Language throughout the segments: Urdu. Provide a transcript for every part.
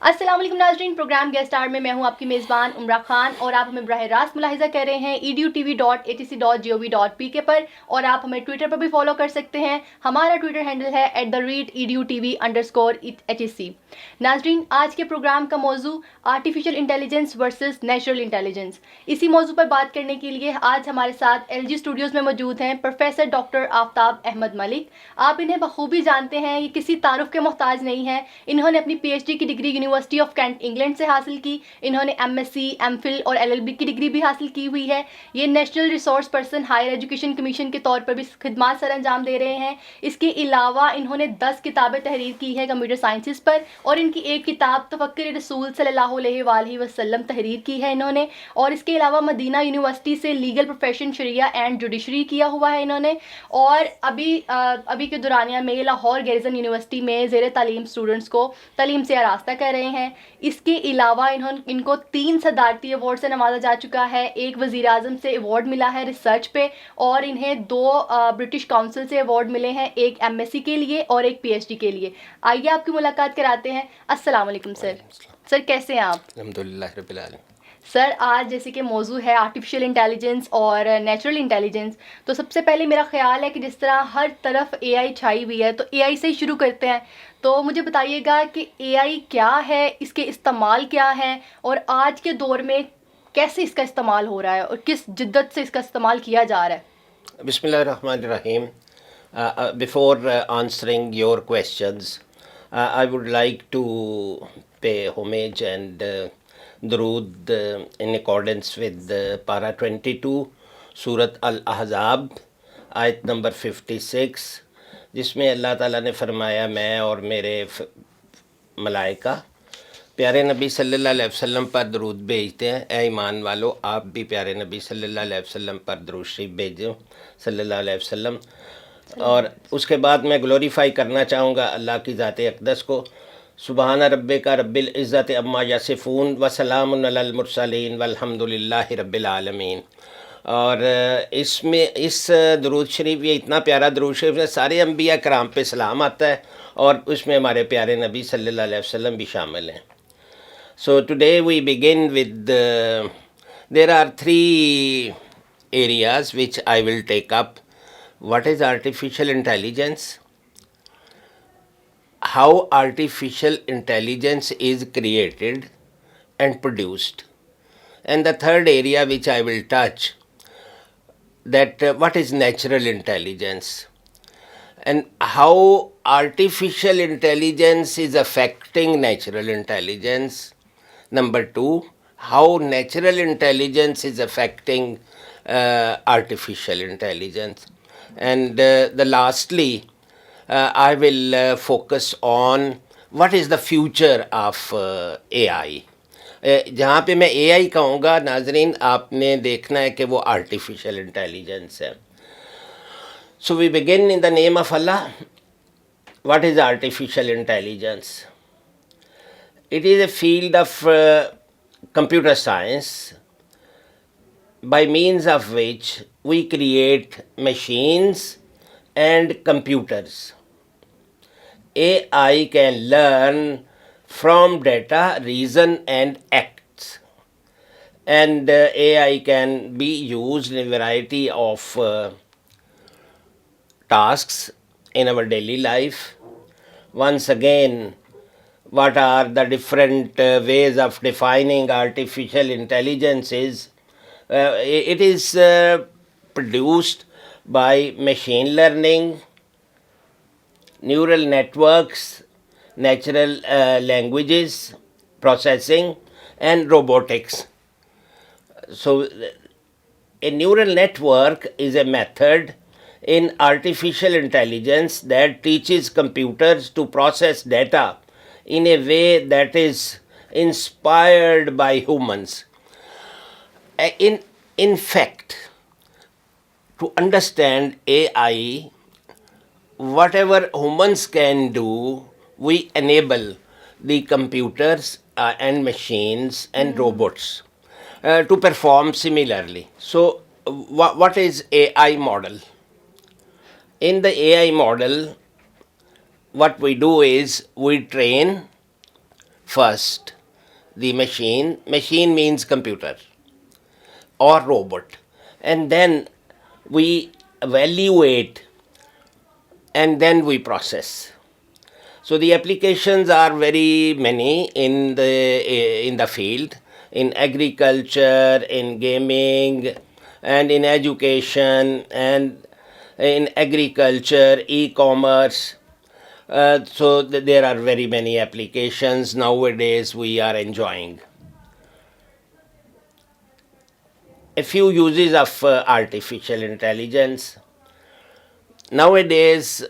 السلام علیکم ناظرین، پروگرام گیسٹ اسٹار میں ہوں آپ کی میزبان عمرہ خان، اور آپ ہمیں براہ راست ملاحظہ کر رہے ہیں edu.tv.atc.gov.pk پر، اور آپ ہمیں ٹویٹر پر بھی فالو کر سکتے ہیں. ہمارا ٹویٹر ہینڈل ہے @edutv_HC. ناظرین، آج کے پروگرام کا موضوع artificial intelligence versus natural intelligence. اسی موضوع پر بات کرنے کے لیے آج ہمارے ساتھ LG اسٹوڈیوز میں موجود ہیں پروفیسر ڈاکٹر آفتاب احمد ملک. آپ انہیں بخوبی جانتے ہیں، یہ کسی تعارف کے محتاج نہیں ہیں. انہوں نے اپنی PhD کی degree university of Kent England سے حاصل کی. انہوں نے MSc MPhil اور LLB کی ڈگری بھی حاصل کی ہوئی ہے. یہ national resource person higher education commission کے طور پر بھی خدمات سر انجام دے رہے ہیں. اس کے علاوہ انہوں نے 10 کتابیں تحریر کی ہے کمپیوٹر سائنسز پر، اور ان کی ایک کتاب تفکر رسول صلی اللہ علیہ وآلہ وسلم تحریر کی ہے انہوں نے. اور اس کے علاوہ مدینہ یونیورسٹی سے legal profession Shariah and judiciary کیا ہوا ہے انہوں نے. اور ابھی کے دورانیہ میں لاہور گیریزن یونیورسٹی میں زیر تعلیم اسٹوڈنٹس کو تعلیم سے آراستہ کر رہے ہیں. اس کے علاوہ ان کو 3 صدارتی ایوارڈ سے نوازا جا چکا ہے. ایک وزیر اعظم سے ایوارڈ ملا ہے ریسرچ پہ، اور انہیں 2 برٹش کاؤنسل سے ایوارڈ ملے ہیں، ایک MSc کے لیے اور ایک PhD کے لیے. آئیے آپ کی ملاقات کراتے ہیں. السلام علیکم سر. سر کیسے ہیں آپ؟ الحمدللہ رب العالمین. سر، آج جیسے کہ موضوع ہے آرٹیفیشیل انٹیلیجنس اور نیچرل انٹیلیجنس، تو سب سے پہلے میرا خیال ہے کہ جس طرح ہر طرف AI چھائی ہوئی ہے، تو AI سے ہی شروع کرتے ہیں. تو مجھے بتائیے گا کہ AI کیا ہے، اس کے استعمال کیا ہیں، اور آج کے دور میں کیسے اس کا استعمال ہو رہا ہے اور کس جدت سے اس کا استعمال کیا جا رہا ہے. بسم اللہ الرحمن الرحیم. Before answering your questions, I would like to pay homage and درود in accordance with Para 22 Surat Al-Ahzab آیت نمبر 56، جس میں اللہ تعالیٰ نے فرمایا میں اور میرے ملائکہ پیارے نبی صلی اللہ علیہ وسلم پر درود بھیجتے ہیں. اے ایمان والو، آپ بھی پیارے نبی صلی اللہ علیہ وسلم پر درود شریف بھیجو صلی اللہ علیہ وسلم. اور اس کے بعد میں گلوریفائی کرنا چاہوں گا اللہ کی ذات اقدس کو. سبحان ربک رب العزت عما یصفون وسلام علی المرسلین والحمد للہ رب العالمین. اور اس میں اس درود شریف، یہ اتنا پیارا درود شریف ہے، سارے انبیاء کرام پہ سلام آتا ہے، اور اس میں ہمارے پیارے نبی صلی اللہ علیہ وسلم بھی شامل ہیں. So today we begin with there are 3 areas which I will take up. What is artificial intelligence? How artificial intelligence is created and produced. And the third area which I will touch, that what is natural intelligence and how artificial intelligence is affecting natural intelligence. Number 2, how natural intelligence is affecting artificial intelligence. And the lastly, I will focus on what is the future of AI. جہاں پہ میں AI کہوں گا ناظرین، آپ نے دیکھنا ہے کہ وہ آرٹیفیشیل انٹیلیجنس ہے. So we begin in the name of Allah. What is artificial intelligence? It is a field of computer science by means of which we create machines and computers. AI can learn from data, reason and acts. And AI can be used in a variety of tasks in our daily life. Once again, what are the different ways of defining artificial intelligence is, it is produced by machine learning, neural networks, natural languages processing and robotics. So a neural network is a method in artificial intelligence that teaches computers to process data in a way that is inspired by humans. In fact, to understand AI, whatever humans can do, we enable the computers and machines and robots to perform similarly. So what is AI model? In the AI model, what we do is we train, first the machine. Machine means computer or robot, and then we evaluate and then we process. So the applications are very many in the field, in agriculture, in gaming, and in education, and in agriculture, e-commerce. So there are very many applications nowadays we are enjoying. A few uses of artificial intelligence. Nowadays,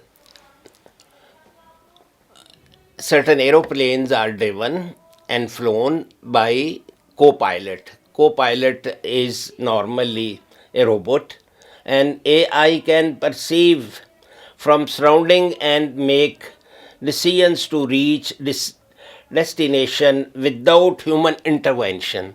certain aeroplanes are driven and flown by co-pilot. Co-pilot is normally a robot, and AI can perceive from surrounding and make decisions to reach this destination without human intervention.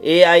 AI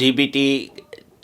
GBT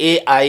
AI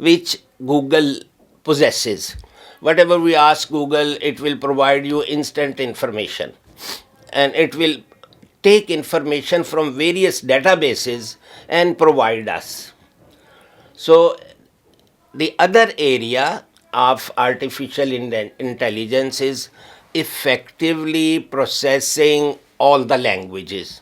which Google possesses. Whatever we ask Google, it will provide you instant information, and it will take information from various databases and provide us. So the other area of artificial intelligence is effectively processing all the languages.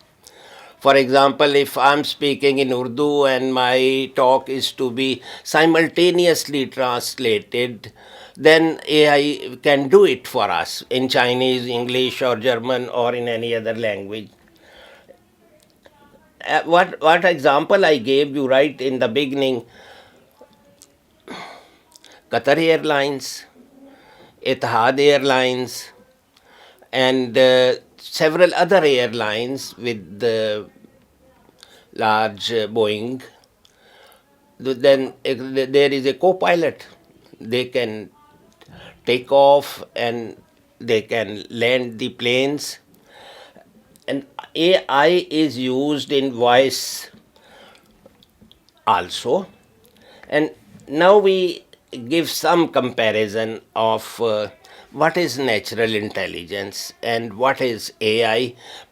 For example, if I'm speaking in Urdu and my talk is to be simultaneously translated, then AI can do it for us in Chinese, English, or German, or in any other language. What example I gave you right in the beginning, Qatar Airlines, Etihad Airlines, and several other airlines with the large Boeing. Then there is a co-pilot. They can take off and they can land the planes. And AI is used in voice also. And now we give some comparison of what is natural intelligence and what is AI.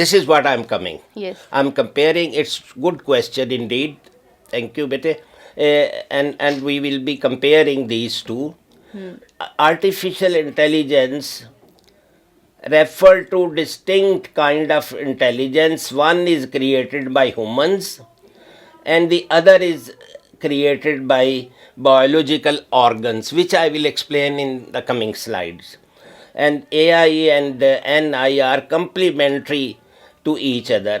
This is what I'm coming. Yes. I'm comparing. It's good question indeed. Thank you, bete. And we will be comparing these two. Artificial intelligence refer to distinct kind of intelligence. One is created by humans, and the other is created by biological organs, which I will explain in the coming slides. And AI and NI are complementary to each other.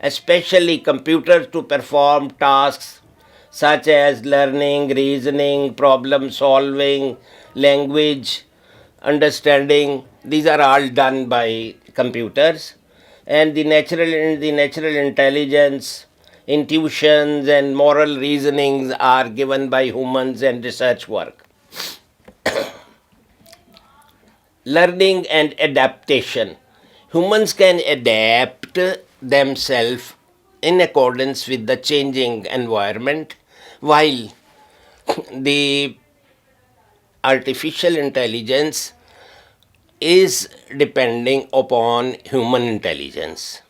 especially computers to perform tasks such as learning, reasoning, problem solving, language, understanding. These are all done by computers. And the natural intelligence, intuitions, and moral reasonings are given by humans and research work. Learning and adaptation. Humans can adapt themselves in accordance with the changing environment, while the artificial intelligence is depending upon human intelligence.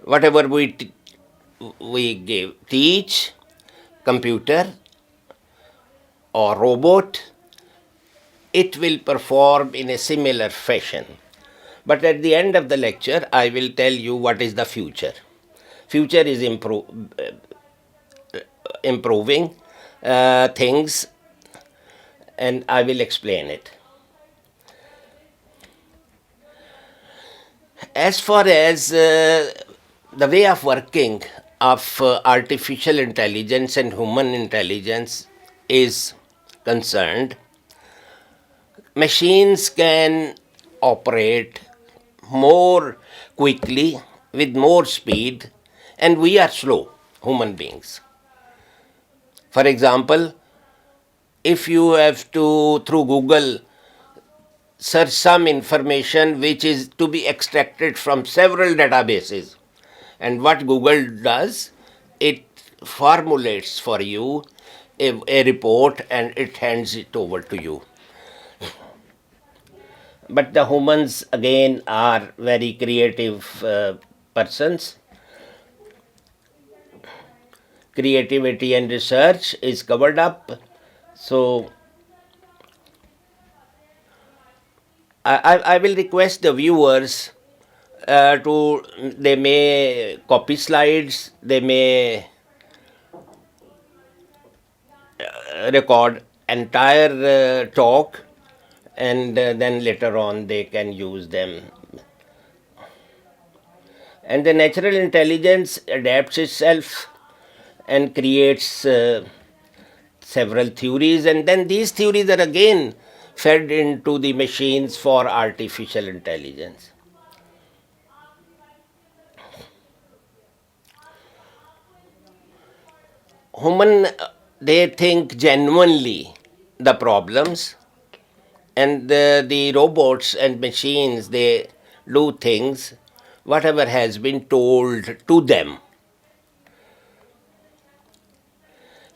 Whatever we teach, computer or robot, it will perform in a similar fashion. But at the end of the lecture, I will tell you what is the future. Future is improving things, and I will explain it. As far as the way of working of artificial intelligence and human intelligence is concerned, machines can operate more quickly with more speed, and we are slow, human beings. For example, if you have to, through Google, search some information which is to be extracted from several databases, and what Google does, it formulates for you a report and it hands it over to you. But the humans again are very creative persons. Creativity and research is covered up. So I will request the viewers they may copy slides, they may record entire talk, and then later on they can use them. And the natural intelligence adapts itself and creates several theories, and then these theories are again fed into the machines for artificial intelligence. Human, they think genuinely the problems, and the robots and machines, they do things whatever has been told to them.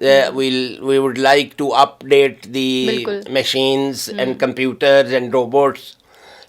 We would like to update the machines and computers and robots,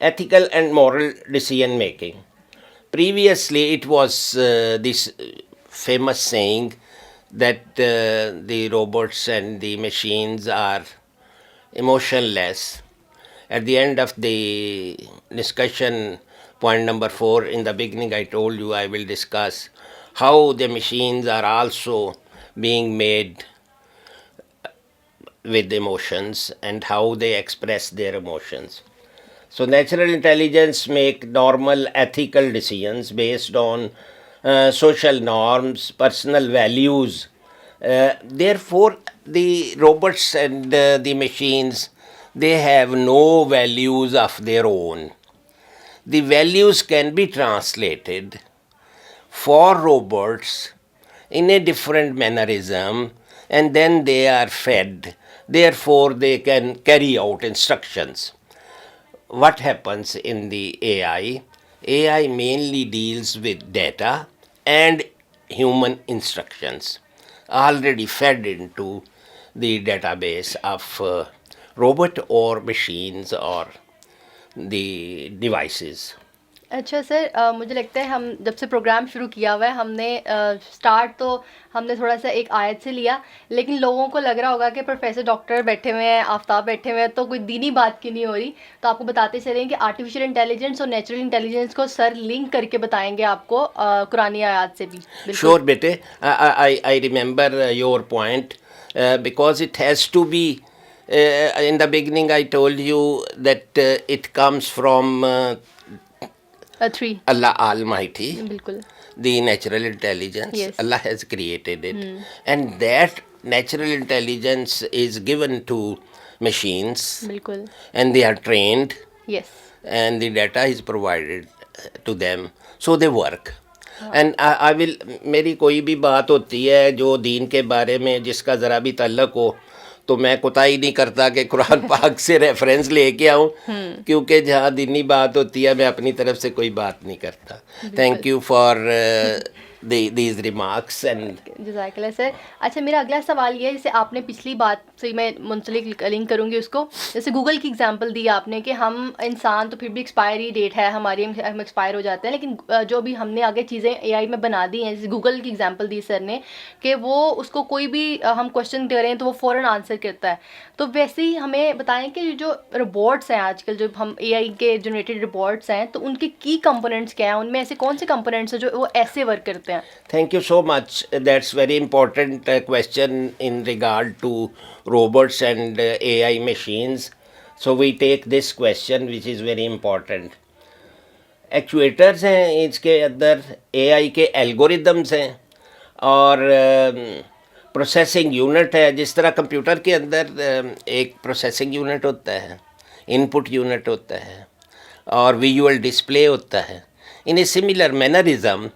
Ethical and moral decision making. Previously, it was this famous saying that the robots and the machines are emotionless. At the end of the discussion, point number 4, in the beginning I told you I will discuss how the machines are also being made with emotions and how they express their emotions. So natural intelligence make normal ethical decisions based on social norms, personal values. Therefore, the robots and the machines, they have no values of their own. The values can be translated for robots in a different mannerism, and then they are fed. Therefore, they can carry out instructions. What happens in the AI? AI mainly deals with data and human instructions already fed into the database of robot or machines or the devices. اچھا سر، مجھے لگتا ہے ہم جب سے پروگرام شروع کیا ہوا ہے ہم نے اسٹارٹ تو ہم نے تھوڑا سا ایک آیت سے لیا، لیکن لوگوں کو لگ رہا ہوگا کہ پروفیسر ڈاکٹر بیٹھے ہوئے ہیں، آفتاب بیٹھے ہوئے ہیں، تو کوئی دینی بات کی نہیں ہو رہی. تو آپ کو بتاتے چلیں کہ آرٹیفیشیل انٹیلیجنس اور نیچرل انٹیلیجنس کو سر لنک کر کے بتائیں گے آپ کو قرآنی آیات سے بھی. Sure, bete. I remember your point because it has to be. In the beginning, I told you that it comes from 3. Allah Almighty, بالکل. the natural intelligence. Yes. Allah has created it. And that natural intelligence is given to machines. بالکل. And they are trained. Yes. And the data is provided to them. So they work. And I will, میری کوئی بھی بات ہوتی ہے جو دین کے بارے میں جس کا ذرا بھی تعلق ہو تو میں کوتاہی نہیں کرتا کہ قرآن پاک سے ریفرنس لے کے آؤں، کیونکہ جہاں دینی بات ہوتی ہے میں اپنی طرف سے کوئی بات نہیں کرتا. Thank you for these remarks. And جزاک اللہ سر. اچھا میرا اگلا سوال یہ ہے، جیسے آپ نے پچھلی بات سے میں منسلک لنک کروں گی اس کو، جیسے گوگل کی اگزامپل دی آپ نے کہ ہم انسان تو پھر بھی ایکسپائری ڈیٹ ہے ہماری، ہم ایکسپائر ہو جاتے ہیں، لیکن جو بھی ہم نے آگے چیزیں اے آئی میں بنا دی ہیں، جیسے گوگل کی اگزامپل دی سر نے کہ وہ اس کو کوئی بھی ہم کوشچن دے رہے ہیں تو وہ فوراً آنسر کرتا ہے. تو ویسے ہی ہمیں بتائیں کہ جو روبوٹس ہیں آج کل، جو ہم اے آئی کے جنریٹڈ روبوٹس ہیں، تو ان کے کی کمپوننٹس کیا ہیں، ان میں ایسے کون سے کمپوننٹس ہیں جو وہ ایسے ورک کرتے ہیں؟ Thank you so much. That's very important question in regard to robots and AI machines. So we take this question which is very important. ایکچویٹرز ہیں، اس کے اندر اے آئی کے الگوریدمز ہیں اور پروسیسنگ یونٹ ہے. جس طرح کمپیوٹر کے اندر ایک پروسیسنگ یونٹ ہوتا ہے، ان پٹ یونٹ ہوتا ہے اور ویژول ڈسپلے ہوتا ہے. In a similar mannerism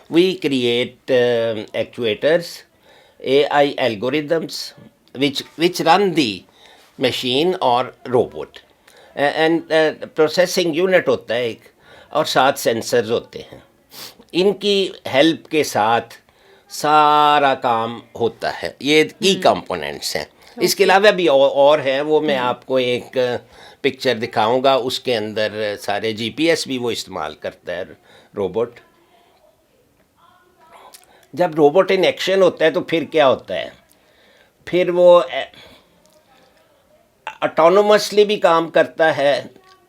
we create actuators, AI algorithms which run the machine or robot. And processing unit ہوتا ہے ایک، اور 7 sensors ہوتے ہیں. ان کی ہیلپ کے ساتھ سارا کام ہوتا ہے. یہ کی کمپوننٹس ہیں. اس کے علاوہ بھی اور ہیں، وہ میں آپ کو ایک پکچر دکھاؤں گا. اس کے اندر سارے جی پی ایس بھی وہ استعمال کرتا ہے روبوٹ. جب روبوٹ ان ایکشن ہوتا ہے تو پھر کیا ہوتا ہے، پھر وہ آٹونومسلی بھی کام کرتا ہے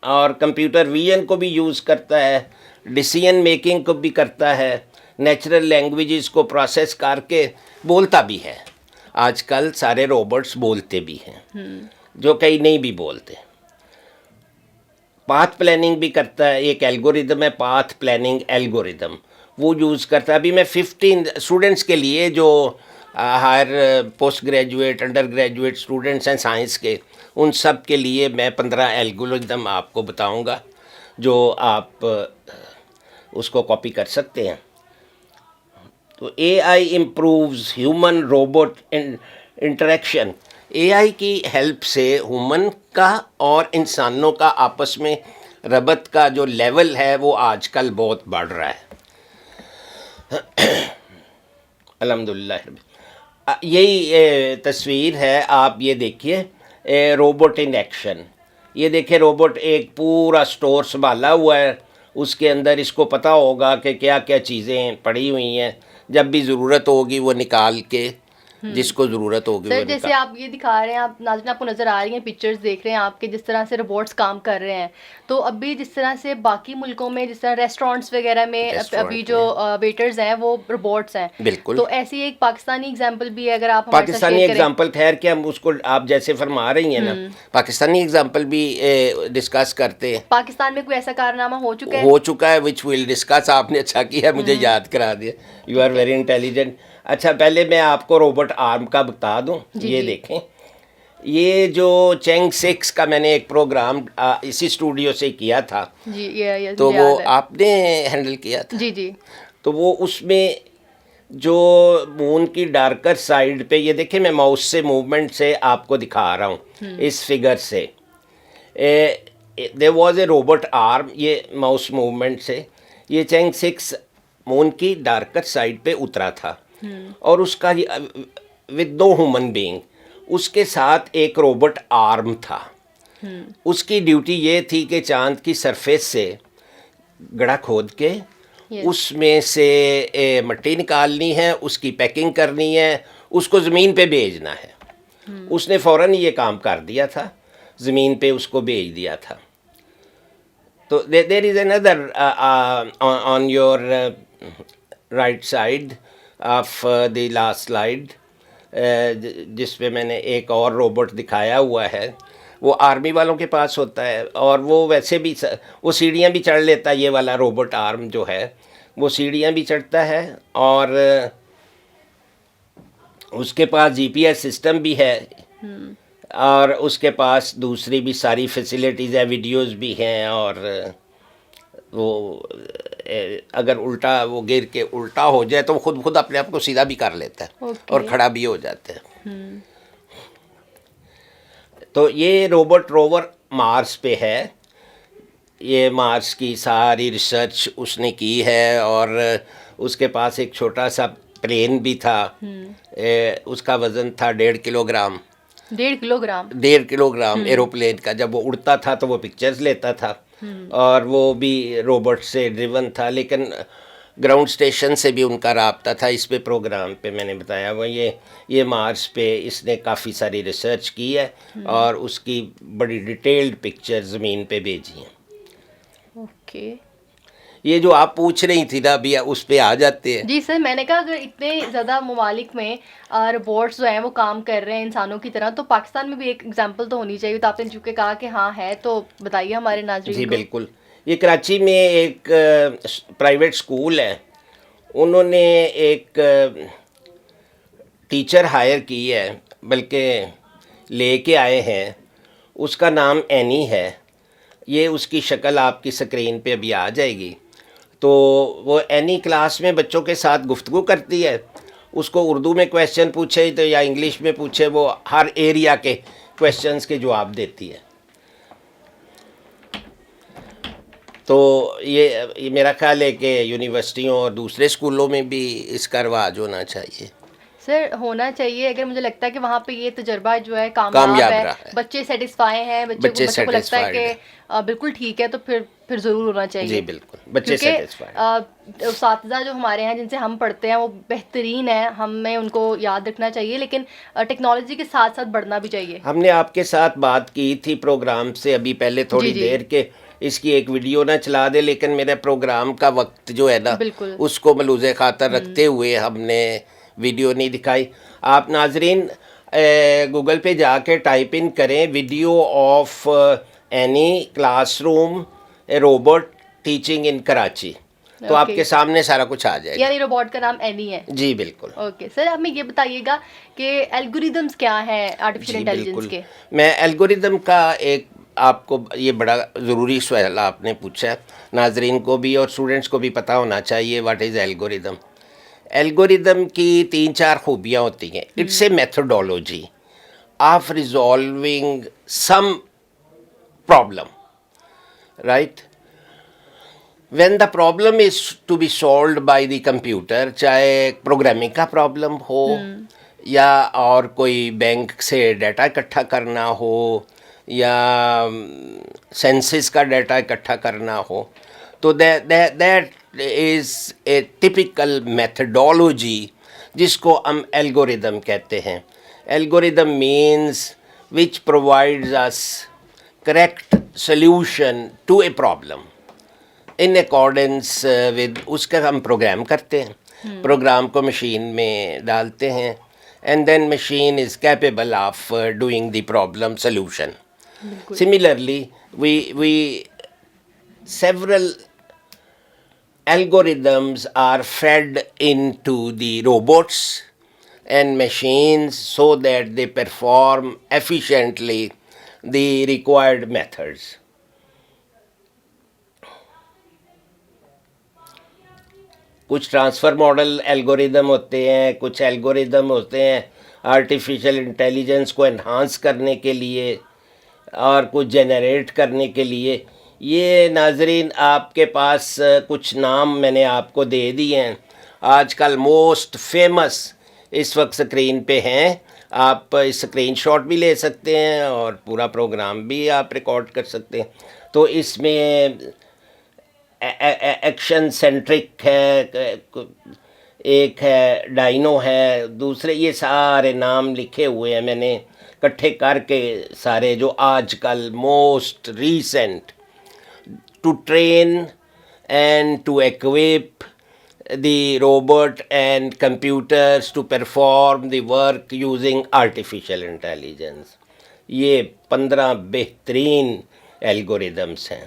اور کمپیوٹر ویژن کو بھی یوز کرتا ہے، ڈیسیژن میکنگ کو بھی کرتا ہے، نیچرل لینگویجز کو پروسیس کر کے بولتا بھی ہے. آج کل سارے روبوٹس بولتے بھی ہیں، جو کئی نہیں بھی بولتے. پاتھ پلاننگ بھی کرتا ہے. ایک الگوریدم ہے پاتھ پلاننگ الگوریدم، وہ یوز کرتا ہے. ابھی میں 15 اسٹوڈنٹس کے لیے جو higher post graduate under graduate students ہیں سائنس کے، ان سب کے لیے میں 15 الگوریدم آپ کو بتاؤں گا جو آپ اس کو کاپی کر سکتے ہیں. تو اے آئی امپرووز ہیومن روبوٹ انٹریکشن. اے آئی کی ہیلپ سے ہیومن کا اور انسانوں کا آپس میں ربط کا جو لیول ہے وہ آج کل بہت بڑھ رہا ہے. الحمدللہ. یہی تصویر ہے، آپ یہ دیکھیے روبوٹ ان ایکشن. یہ دیکھیں روبوٹ ایک پورا سٹور سنبھالا ہوا ہے، اس کے اندر اس کو پتہ ہوگا کہ کیا کیا چیزیں پڑی ہوئی ہیں، جب بھی ضرورت ہوگی وہ نکال کے جس کو ضرورت ہوگی. سر جیسے آپ یہ دکھا رہے ہیں، آپ ناظرین آپ کو نظر آ رہی ہیں پکچرز دیکھ رہے ہیں آپ کے جس طرح سے روبوٹس کام کر رہے ہیں. تو ابھی جس طرح سے باقی ملکوں میں جس طرح ریسٹورینٹس وغیرہ میں ابھی جو ویٹرز ہیں وہ روبوٹس ہیں، بالکل. تو ایسی ایک پاکستانی ایگزامپل بھی ہے اگر آپ پاکستانی ایگزامپل خیر کہ ہم اس کو آپ جیسے فرما رہی ہیں نا، پاکستانی ایگزامپل بھی ڈسکس کرتے ہیں. پاکستان میں کوئی ایسا کارنامہ ہو چکا ہے وچ ول ڈسکس. آپ نے اچھا کیا مجھے یاد کرا دیا. You are very intelligent. اچھا پہلے میں آپ کو روبوٹ آرم کا بتا دوں. یہ دیکھیں، یہ جو چینگ 6 کا میں نے ایک پروگرام اسی اسٹوڈیو سے کیا تھا، تو وہ آپ نے ہینڈل کیا تھا. جی. تو وہ اس میں جو مون کی ڈارکر سائڈ پہ، یہ دیکھیں میں ماؤس سے موومنٹ سے آپ کو دکھا رہا ہوں اس فگر سے. there was a robot arm. یہ ماؤس موومنٹ سے یہ چینگ 6 مون کی ڈارکر سائڈ پہ اترا تھا، اور اس کا ود نو ہیومن بینگ اس کے ساتھ ایک روبوٹ آرم تھا. اس کی ڈیوٹی یہ تھی کہ چاند کی سرفیس سے گڑھا کھود کے اس میں سے مٹی نکالنی ہے, اس کی پیکنگ کرنی ہے, اس کو زمین پہ بھیجنا ہے. اس نے فوراً یہ کام کر دیا تھا, زمین پہ اس کو بھیج دیا تھا. تو دیر از اندر on your right side of the last slide, جس پہ میں نے ایک اور روبوٹ دکھایا ہوا ہے. وہ آرمی والوں کے پاس ہوتا ہے, اور وہ ویسے بھی وہ سیڑھیاں بھی چڑھ لیتا ہے. یہ والا روبوٹ آرم جو ہے وہ سیڑھیاں بھی چڑھتا ہے, اور اس کے پاس جی پی ایس سسٹم بھی ہے, اور اس کے پاس دوسری بھی ساری فیسیلیٹیز ہیں, ویڈیوز بھی ہیں, اور وہ اگر الٹا وہ گر کے الٹا ہو جائے تو وہ خود اپنے آپ کو سیدھا بھی کر لیتا ہے اور کھڑا بھی ہو جاتا ہے. تو یہ روبوٹ روور مارس پہ ہے. یہ مارس کی ساری ریسرچ اس نے کی ہے, اور اس کے پاس ایک چھوٹا سا پلین بھی تھا. اس کا وزن تھا 1.5 kilo gram. 1.5 kilo gram aeroplane کا. جب وہ اڑتا تھا تو وہ پکچرز لیتا تھا, اور وہ بھی روبوٹ سے ڈریون تھا, لیکن گراؤنڈ اسٹیشن سے بھی ان کا رابطہ تھا. اس پہ پروگرام پہ میں نے بتایا وہ یہ مارس پہ اس نے کافی ساری ریسرچ کی ہے, اور اس کی بڑی ڈیٹیلڈ پکچر زمین پہ بھیجی ہیں. اوکے, یہ جو آپ پوچھ رہی تھی نا ابھی, اس پہ آ جاتے ہیں. جی سر, میں نے کہا اگر اتنے زیادہ ممالک میں روبوٹس جو ہیں وہ کام کر رہے ہیں انسانوں کی طرح, تو پاکستان میں بھی ایک ایگزامپل تو ہونی چاہیے. تو آپ نے چونکہ کہا کہ ہاں ہے, تو بتائیے ہمارے ناظرین. جی بالکل. یہ کراچی میں ایک پرائیویٹ اسکول ہے, انہوں نے ایک ٹیچر ہائر کی ہے, بلکہ لے کے آئے ہیں. اس کا نام اینی ہے. یہ اس کی شکل آپ کی سکرین پہ ابھی آ جائے گی. تو وہ اینی کلاس میں بچوں کے ساتھ گفتگو کرتی ہے. اس کو اردو میں کویشچن پوچھے تو یا انگلش میں پوچھے, وہ ہر ایریا کے کویشچنس کے جواب دیتی ہے. تو یہ میرا خیال ہے کہ یونیورسٹیوں اور دوسرے اسکولوں میں بھی اس کا رواج ہونا چاہیے. سر ہونا چاہیے. اگر مجھے لگتا ہے کہ وہاں پہ یہ تجربہ جو ہے کامیاب ہے, بچے سیٹسفائی ہیں, بچے کو لگتا ہے کہ بالکل ٹھیک ہے, تو پھر ضرور ہونا چاہیے. جی بالکل, بچے سیٹسفائی. اساتذہ جو ہمارے ہیں جن سے ہم پڑھتے ہیں وہ بہترین ہیں, ہمیں ان کو یاد رکھنا چاہیے, لیکن ٹیکنالوجی کے ساتھ ساتھ بڑھنا بھی چاہیے. ہم نے آپ کے ساتھ بات کی تھی پروگرام سے ابھی پہلے تھوڑی دیر کے, اس کی ایک ویڈیو نہ چلا دے, لیکن میرے پروگرام کا وقت جو ہے نا اس کو ملوز خاطر رکھتے ہوئے ہم نے ویڈیو نہیں دکھائی. آپ ناظرین گوگل پہ جا کے ٹائپ ان کریں video of any class room robot teaching in Karachi, تو آپ کے سامنے سارا کچھ آ جائے گا. یعنی روبوٹ کا نام اینی ہے. جی بالکل. اوکے سر, ہمیں یہ بتائیے گا کہ الگوریدمس کیا ہیں آرٹیفیشل انٹیلیجنس کے. میں الگوریدم کا ایک آپ کو یہ بڑا ضروری سوال آپ نے پوچھا ہے, ناظرین کو بھی اور اسٹوڈنٹس کو بھی پتہ ہونا چاہیے واٹ از الگوریدم. الگوریدم کی 3-4 خوبیاں ہوتی ہیں. It's a methodology of resolving some problem, right. When the problem is to be solved by the computer, چاہے پروگرامنگ کا پرابلم ہو یا اور کوئی بینک سے ڈیٹا اکٹھا کرنا ہو یا سینسس کا ڈیٹا اکٹھا کرنا ہو, تو that is a typical methodology جس کو ہم الگوریدم کہتے ہیں. Algorithm means which provides us correct solution to a problem in accordance with, اس کا ہم پروگرام کرتے ہیں, پروگرام کو مشین میں ڈالتے ہیں, and then machine is capable of doing the problem solution. Similarly, we several algorithms are fed into the robots and machines so that they perform efficiently the required methods. کچھ ٹرانسفر ماڈل الگوریدم ہوتے ہیں, کچھ الگوریدم ہوتے ہیں آرٹیفیشل انٹیلیجنس کو انہانس کرنے کے لیے اور کچھ جنریٹ کرنے کے لیے. یہ ناظرین آپ کے پاس کچھ نام میں نے آپ کو دے دیے ہیں. آج کل موسٹ فیمس اس وقت سکرین پہ ہیں آپ اسکرین شاٹ بھی لے سکتے ہیں اور پورا پروگرام بھی آپ ریکارڈ کر سکتے ہیں. تو اس میں ایکشن سینٹرک ہے، ایک ہے ڈائنو ہے، دوسرے، یہ سارے نام لکھے ہوئے ہیں میں نے اکٹھے کر کے سارے، جو آج کل most recent to train and to equip the robot and computers to perform the work using artificial intelligence. یہ 15 بہترین الگوریدمس ہیں.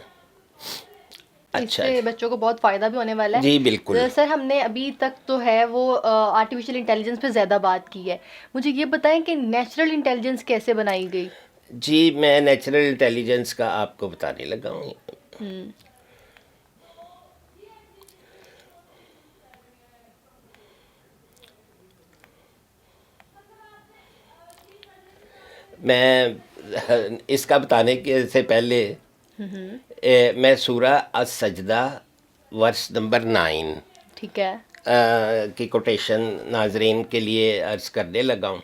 اس سے بچوں کو بہت فائدہ بھی ہونے والا ہے. جی بالکل. سر ہم نے ابھی تک تو ہے وہ آرٹیفیشیل انٹیلیجنس پہ زیادہ بات کی ہے. مجھے یہ بتائیں کہ نیچرل انٹیلیجنس کیسے بنائی گئی؟ جی میں نیچرل انٹیلیجنس کا آپ کو بتانے لگا ہوں. میں اس کا بتانے کے سے پہلے میں سورہ السجدہ ورس نمبر 9 ٹھیک ہے کی کوٹیشن ناظرین کے لیے عرض کرنے لگا ہوں.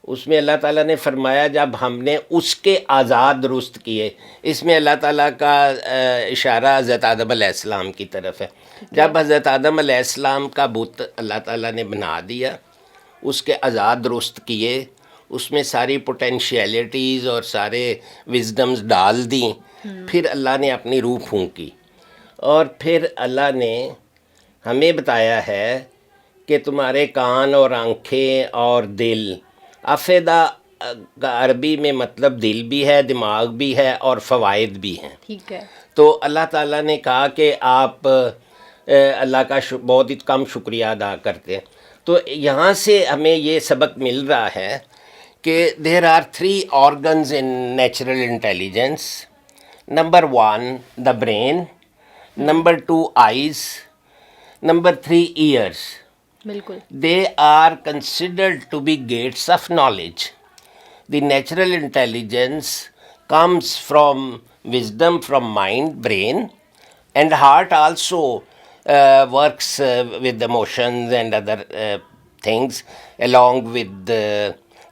اس میں اللہ تعالیٰ نے فرمایا جب ہم نے اس کے آزاد درست کیے، اس میں اللہ تعالیٰ کا اشارہ حضرت آدم علیہ السلام کی طرف ہے. جب حضرت آدم علیہ السلام کا بت اللہ تعالیٰ نے بنا دیا، اس کے آزاد درست کیے، اس میں ساری پوٹینشیلٹیز اور سارے وزڈمز ڈال دیں، پھر اللہ نے اپنی روح پھونکی اور پھر اللہ نے ہمیں بتایا ہے کہ تمہارے کان اور آنکھیں اور دل، افیدہ کا عربی میں مطلب دل بھی ہے، دماغ بھی ہے اور فوائد بھی ہیں. ٹھیک ہے. تو اللہ تعالیٰ نے کہا کہ آپ اللہ کا بہت ہی کم شکریہ ادا کرتے ہیں. تو یہاں سے ہمیں یہ سبق مل رہا ہے کہ there are 3 organs in natural intelligence. Number 1 the brain, number 2 eyes, number 3 ears. بالکل. They are considered to be gates of knowledge. The natural intelligence comes from wisdom from mind, brain, and heart also works with emotions and other things along with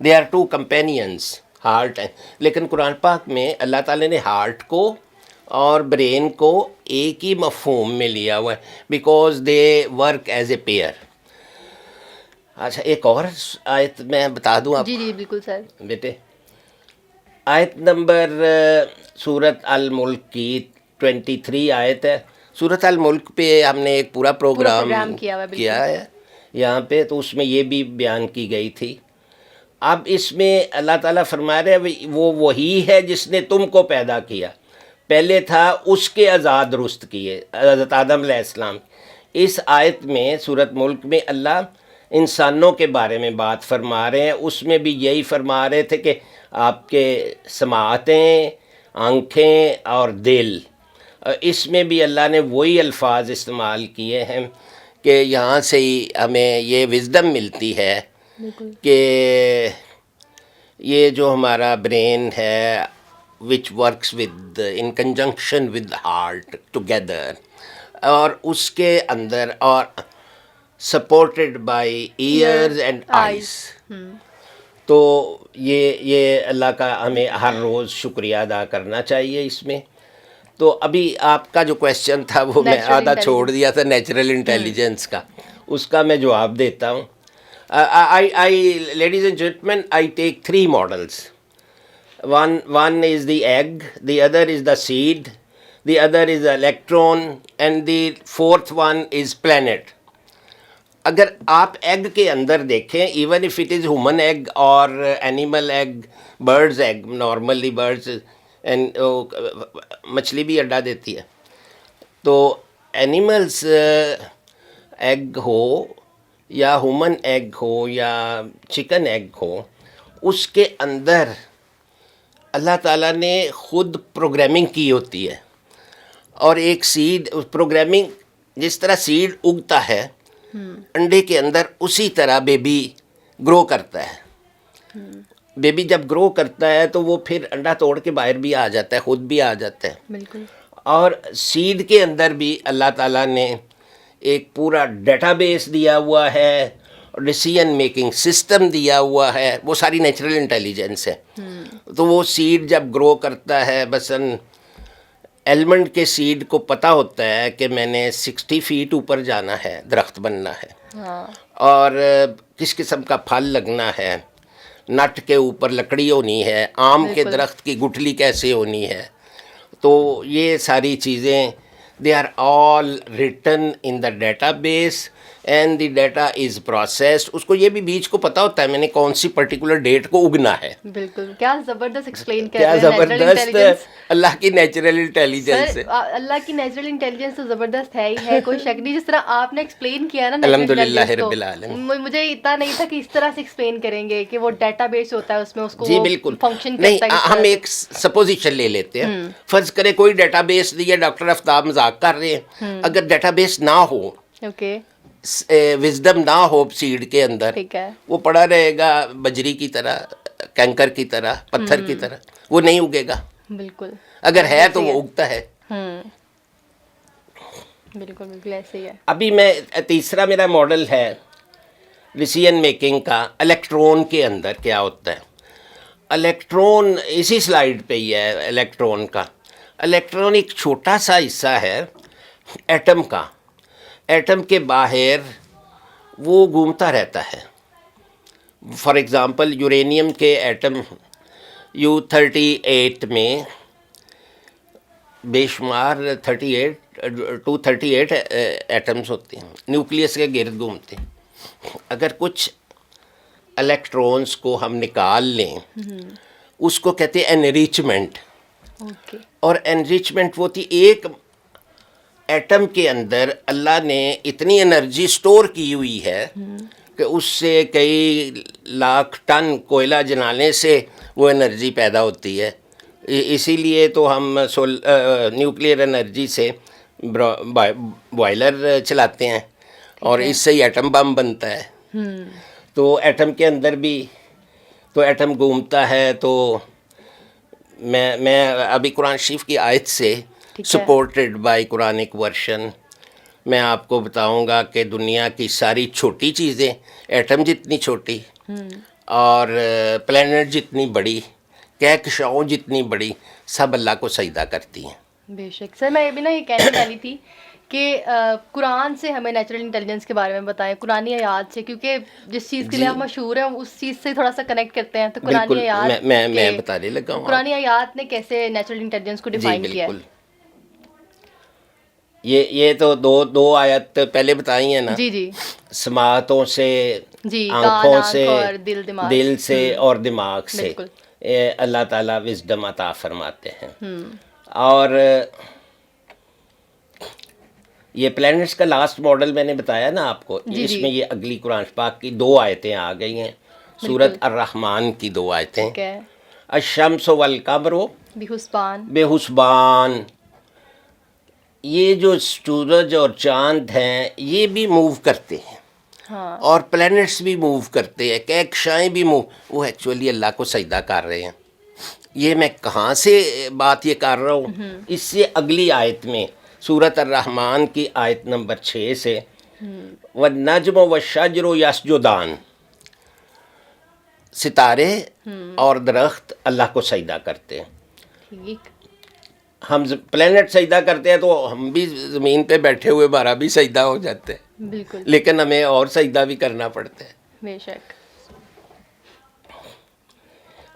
they are 2 companions, heart and. لیکن قرآن پاک میں اللہ تعالیٰ نے ہارٹ کو اور برین کو ایک ہی مفہوم میں لیا ہوا ہے، because they work as a pair. اچھا ایک اور آیت میں بتا دوں آپ. جی جی بالکل سر. بیٹے آیت نمبر سورت الملک کی 23 آیت ہے. سورت الملک پہ ہم نے ایک پورا پروگرام کیا ہے یہاں پہ، تو اس میں یہ بھی بیان کی گئی تھی. اب اس میں اللہ تعالیٰ فرما رہے ہیں وہ وہی ہے جس نے تم کو پیدا کیا، پہلے تھا اس کے آزاد درست کیے حضرت آدم علیہ السلام. اس آیت میں سورت ملک میں اللہ انسانوں کے بارے میں بات فرما رہے ہیں. اس میں بھی یہی فرما رہے تھے کہ آپ کے سماعتیں، آنکھیں اور دل، اس میں بھی اللہ نے وہی الفاظ استعمال کیے ہیں کہ یہاں سے ہی ہمیں یہ وزڈم ملتی ہے کہ یہ جو ہمارا برین ہے which works with in conjunction with heart together, اور اس کے اندر اور supported by ears and eyes. تو یہ اللہ کا ہمیں ہر روز شکریہ ادا کرنا چاہیے اس میں. تو ابھی آپ کا جو کویشچن تھا وہ میں آدھا چھوڑ دیا تھا نیچرل انٹیلیجنس کا، اس کا میں جواب دیتا ہوں. Ladies and gentlemen, I take 3 models. One is the egg, the other is the seed, the other is the electron, and the 4th one is planet. اگر آپ ایگ کے اندر دیکھیں، even if it is human egg اور animal egg, birds egg, normally birds and مچھلی بھی انڈا دیتی ہے، تو اینیملس ایگ ہو یا ہیومن ایگ ہو یا چکن ایگ ہو، اس کے اندر اللہ تعالیٰ نے خود پروگرامنگ کی ہوتی ہے. اور ایک سیڈ پروگرامنگ، جس طرح سیڈ اگتا ہے انڈے کے اندر، اسی طرح بیبی گرو کرتا ہے. بیبی جب گرو کرتا ہے تو وہ پھر انڈا توڑ کے باہر بھی آ جاتا ہے، خود بھی آ جاتا ہے. بالکل. اور سیڈ کے اندر بھی اللہ تعالیٰ نے ایک پورا ڈیٹا بیس دیا ہوا ہے، ڈیسیژن میکنگ سسٹم دیا ہوا ہے، وہ ساری نیچرل انٹیلیجنس ہے. تو وہ سیڈ جب گرو کرتا ہے، مثلاً ایلمنڈ کے سیڈ کو پتہ ہوتا ہے کہ میں نے 60 فیٹ اوپر جانا ہے، درخت بننا ہے، اور کس قسم کا پھل لگنا ہے، نٹ کے اوپر لکڑی ہونی ہے، آم کے درخت کی گٹھلی کیسے ہونی ہے. تو یہ ساری چیزیں they are all written in the database and the data is processed. اس کو یہ بھی بیج کو پتہ ہوتا ہے میں نے کون سی پرٹیکولر ڈیٹ کو اگنا ہے. بالکل، کیا زبردست ایکسپلین کر کیا رہے ہیں. زبردست اللہ کی نیچرل انٹیلیجنس ہے. اللہ کی نیچرل انٹیلیجنس تو زبردست ہے ہی ہے، کوئی شک نہیں. جس طرح آپ نے ایکسپلین کیا نا الحمدللہ رب العالمین، مجھے اتنا نہیں تھا کہ اس طرح سے ایکسپلین کریں گے کہ وہ ڈیٹا بیس ہوتا ہے اس میں اس کو جی بالکل فنکشن نہیں. کرتا ہے. ہم ایک سپوزیشن لے لیتے ہیں، فرض کرے کوئی ڈیٹا بیس دیا، ڈاکٹر آفتاب مذاق کر رہے ہیں، اگر ڈیٹا بیس نہ ہو، اوکے، وزڈم نہ ہو سیڈ کے اندر، ٹھیک ہے، وہ پڑا رہے گا بجری کی طرح، کینکر کی طرح، پتھر کی طرح، وہ نہیں اگے گا. بالکل اگر ہے تو وہ اگتا ہے. بالکل بالکل ایسے ہی ہے. ابھی میں تیسرا میرا ماڈل ہے ڈیسیژن میکنگ کا. الیکٹرون کے اندر کیا ہوتا ہے؟ الیکٹرون اسی سلائیڈ پہ ہی ہے. الیکٹرون کا، الیکٹرون ایک چھوٹا سا حصہ ہے ایٹم کا. ایٹم کے باہر وہ گھومتا رہتا ہے. فار ایگزامپل یورینیم کے ایٹم U38 میں بے شمار 238 ایٹمز ہوتے ہیں، نیوکلیس کے گرد گھومتے ہیں. اگر کچھ الیکٹرونز کو ہم نکال لیں، اس کو کہتے ہیں انریچمنٹ. اور انریچمنٹ وہ تھی ایک ایٹم کے اندر اللہ نے اتنی انرجی سٹور کی ہوئی ہے کہ اس سے کئی لاکھ ٹن کوئلہ جلانے سے وہ انرجی پیدا ہوتی ہے. اسی لیے تو ہم نیوکلیئر انرجی سے بوائلر چلاتے ہیں اور اس سے ہی ایٹم بم بنتا ہے. تو ایٹم کے اندر بھی تو ایٹم گھومتا ہے. تو میں ابھی قرآن شریف کی آیت سے سپورٹڈ بائی قرآنک ورشن میں آپ کو بتاؤں گا کہ دنیا کی ساری چھوٹی چیزیں، ایٹم جتنی چھوٹی اور پلینٹ جتنی بڑی، کہکشاؤں جتنی بڑی، سب اللہ کو سجدہ کرتی ہیں. بے شک. سر میں بھی نا یہ کہنے والی تھی کہ قرآن سے ہمیں نیچرل انٹیلیجنس کے بارے میں بتائیں، قرآنی آیات سے، کیونکہ جس چیز کے لیے ہم مشہور ہیں اس چیز سے تھوڑا سا کنیکٹ کرتے ہیں. تو قرآنی آیات میں بتانے لگا ہوں. قرآنی آیات نے کیسے نیچرل انٹیلیجنس کو ڈیفائن کیا ہے؟ یہ تو دو آیت پہلے بتائی ہیں نا. جی سماعتوں سے، آنکھوں سے، دل سے اور دماغ سے اللہ تعالیٰ وزڈم عطا فرماتے ہیں. اور یہ پلینٹس کا لاسٹ ماڈل میں نے بتایا نا آپ کو، اس میں یہ اگلی قرآن پاک کی 2 آیتیں آ گئی ہیں. سورۃ الرحمن کی 2 آیتیں، الشمس والقمر بحسبان. یہ جو سورج اور چاند ہیں یہ بھی موو کرتے ہیں، اور پلینٹس بھی موو کرتے ہیں، کہکشائیں بھی موو، وہ ایکچولی اللہ کو سجدہ کر رہے ہیں. یہ میں کہاں سے بات یہ کر رہا ہوں؟ اس سے اگلی آیت میں سورۃ الرحمن کی آیت نمبر 6 سے وَالنَّجْمُ وَالشَّجْرُ يَسْجُدَانِ، ستارے اور درخت اللہ کو سجدہ کرتے ہیں. ہم پلینٹ سجدہ کرتے ہیں تو ہم بھی زمین پہ بیٹھے ہوئے ہمارا بھی سجدہ ہو جاتے ہیں، بالکل، لیکن ہمیں اور سجدہ بھی کرنا پڑتا ہے. بے شک.